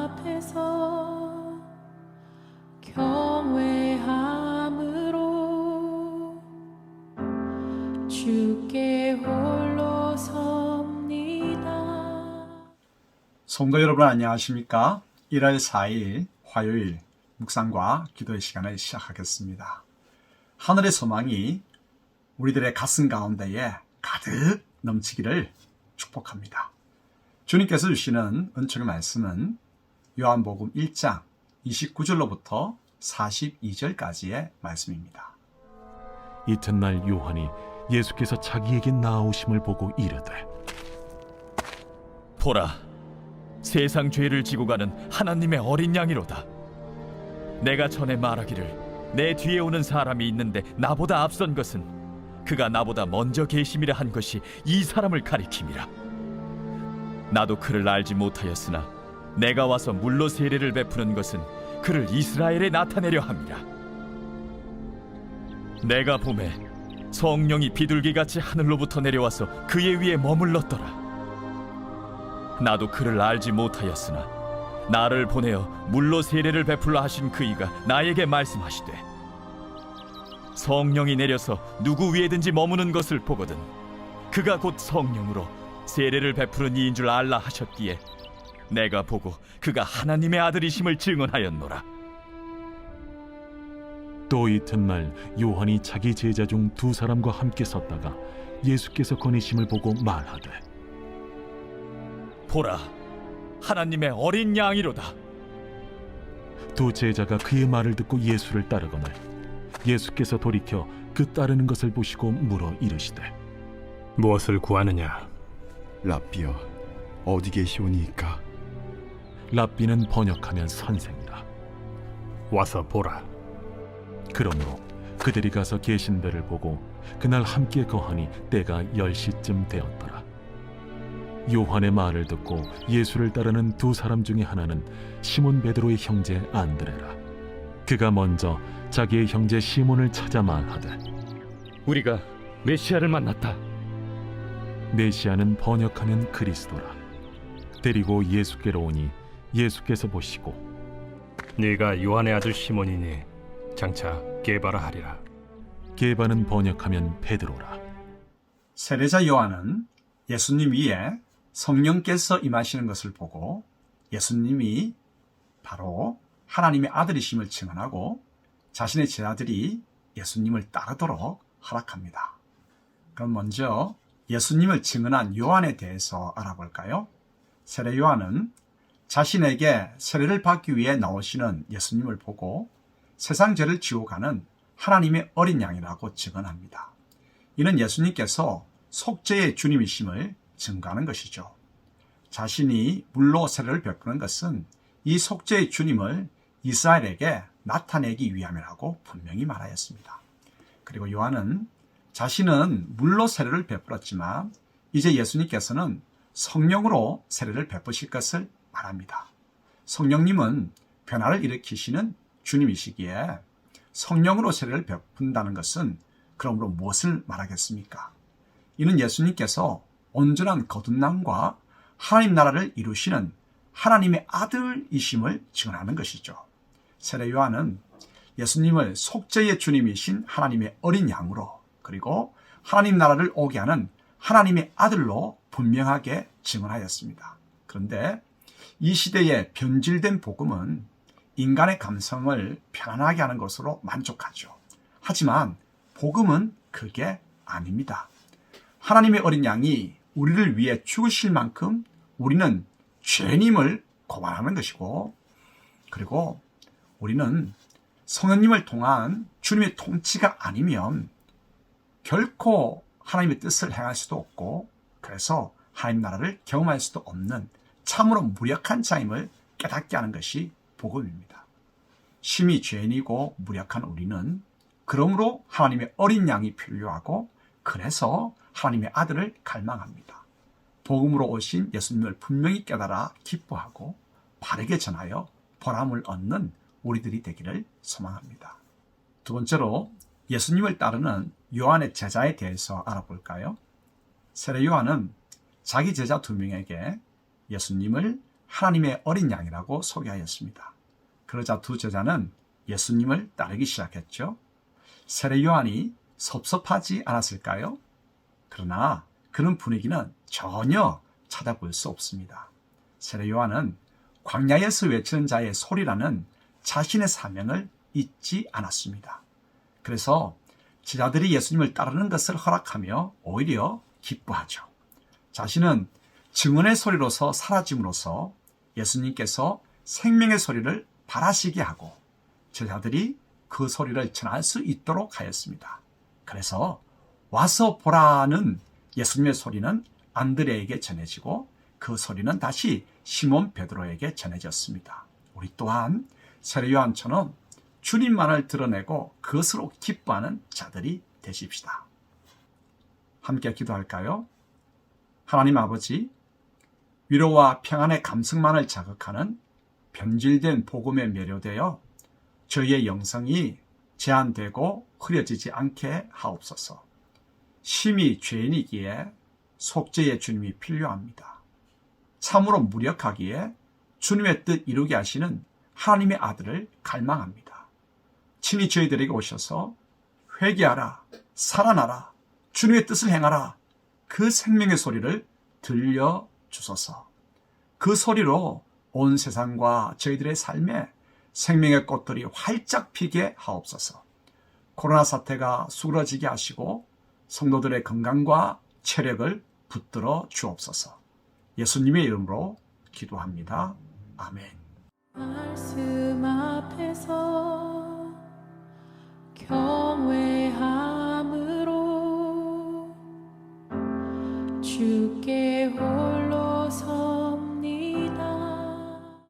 앞에서 경외함으로 주께 홀로 섭니다. 성도 여러분 안녕하십니까? 1월 4일 화요일 묵상과 기도의 시간을 시작하겠습니다. 하늘의 소망이 우리들의 가슴 가운데에 가득 넘치기를 축복합니다. 주님께서 주시는 은총의 말씀은 요한복음 1장 29절로부터 42절까지의 말씀입니다. 이튿날 요한이 예수께서 자기에게 나아오심을 보고 이르되, 보라, 세상 죄를 지고 가는 하나님의 어린 양이로다. 내가 전에 말하기를 내 뒤에 오는 사람이 있는데 나보다 앞선 것은 그가 나보다 먼저 계심이라 한 것이 이 사람을 가리킴이라. 나도 그를 알지 못하였으나 내가 와서 물로 세례를 베푸는 것은 그를 이스라엘에 나타내려 함이라. 내가 보매 성령이 비둘기같이 하늘로부터 내려와서 그의 위에 머물렀더라. 나도 그를 알지 못하였으나 나를 보내어 물로 세례를 베풀라 하신 그이가 나에게 말씀하시되, 성령이 내려서 누구 위에든지 머무는 것을 보거든 그가 곧 성령으로 세례를 베푸는 이인 줄 알라 하셨기에 내가 보고 그가 하나님의 아들이심을 증언하였노라. 또 이튿날 요한이 자기 제자 중 두 사람과 함께 섰다가 예수께서 거니심을 보고 말하되, 보라, 하나님의 어린 양이로다. 두 제자가 그의 말을 듣고 예수를 따르거늘 예수께서 돌이켜 그 따르는 것을 보시고 물어 이르시되, 무엇을 구하느냐? 랍비여, 어디 계시오니이까? 랍비는 번역하면 선생이라. 와서 보라. 그러므로 그들이 가서 계신 데를 보고 그날 함께 거하니 때가 10시쯤 되었더라. 요한의 말을 듣고 예수를 따르는 두 사람 중에 하나는 시몬 베드로의 형제 안드레라. 그가 먼저 자기의 형제 시몬을 찾아 말하되, 우리가 메시아를 만났다. 메시아는 번역하면 그리스도라. 데리고 예수께로 오니 예수께서 보시고, 네가 요한의 아들 시몬이니 장차 게바라 하리라. 게바는 번역하면 베드로라. 세례자 요한은 예수님 위에 성령께서 임하시는 것을 보고 예수님이 바로 하나님의 아들이심을 증언하고 자신의 제자들이 예수님을 따르도록 허락합니다. 그럼 먼저 예수님을 증언한 요한에 대해서 알아볼까요? 세례 요한은 자신에게 세례를 받기 위해 나오시는 예수님을 보고 세상 죄를 지고 가는 하나님의 어린 양이라고 증언합니다. 이는 예수님께서 속죄의 주님이심을 증거하는 것이죠. 자신이 물로 세례를 베푸는 것은 이 속죄의 주님을 이스라엘에게 나타내기 위함이라고 분명히 말하였습니다. 그리고 요한은 자신은 물로 세례를 베풀었지만 이제 예수님께서는 성령으로 세례를 베푸실 것을 말합니다. 성령님은 변화를 일으키시는 주님이시기에 성령으로 세례를 베푼다는 것은 그러므로 무엇을 말하겠습니까? 이는 예수님께서 온전한 거듭남과 하나님 나라를 이루시는 하나님의 아들이심을 증언하는 것이죠. 세례 요한은 예수님을 속죄의 주님이신 하나님의 어린 양으로, 그리고 하나님 나라를 오게 하는 하나님의 아들로 분명하게 증언하였습니다. 그런데 이 시대의 변질된 복음은 인간의 감성을 편안하게 하는 것으로 만족하죠. 하지만 복음은 그게 아닙니다. 하나님의 어린 양이 우리를 위해 죽으실 만큼 우리는 죄님을 고발하는 것이고, 그리고 우리는 성령님을 통한 주님의 통치가 아니면 결코 하나님의 뜻을 행할 수도 없고, 그래서 하나님 나라를 경험할 수도 없는 참으로 무력한 자임을 깨닫게 하는 것이 복음입니다. 심히 죄인이고 무력한 우리는 그러므로 하나님의 어린 양이 필요하고, 그래서 하나님의 아들을 갈망합니다. 복음으로 오신 예수님을 분명히 깨달아 기뻐하고 바르게 전하여 보람을 얻는 우리들이 되기를 소망합니다. 두 번째로 예수님을 따르는 요한의 제자에 대해서 알아볼까요? 세례 요한은 자기 제자 두 명에게 예수님을 하나님의 어린 양이라고 소개하였습니다. 그러자 두 제자는 예수님을 따르기 시작했죠. 세례 요한이 섭섭하지 않았을까요? 그러나 그런 분위기는 전혀 찾아볼 수 없습니다. 세례 요한은 광야에서 외치는 자의 소리라는 자신의 사명을 잊지 않았습니다. 그래서 제자들이 예수님을 따르는 것을 허락하며 오히려 기뻐하죠. 자신은 증언의 소리로서 사라짐으로써 예수님께서 생명의 소리를 발하시게 하고 제자들이 그 소리를 전할 수 있도록 하였습니다. 그래서 와서 보라는 예수님의 소리는 안드레에게 전해지고 그 소리는 다시 시몬 베드로에게 전해졌습니다. 우리 또한 세례 요한처럼 주님만을 드러내고 그것으로 기뻐하는 자들이 되십시다. 함께 기도할까요? 하나님 아버지, 위로와 평안의 감성만을 자극하는 변질된 복음에 매료되어 저희의 영성이 제한되고 흐려지지 않게 하옵소서. 심히 죄인이기에 속죄의 주님이 필요합니다. 참으로 무력하기에 주님의 뜻 이루게 하시는 하나님의 아들을 갈망합니다. 친히 저희들에게 오셔서 회개하라, 살아나라, 주님의 뜻을 행하라, 그 생명의 소리를 들려주소서. 그 소리로 온 세상과 저희들의 삶에 생명의 꽃들이 활짝 피게 하옵소서. 코로나 사태가 수그러지게 하시고 성도들의 건강과 체력을 붙들어 주옵소서. 예수님의 이름으로 기도합니다. 아멘. 말씀 앞에서 경외하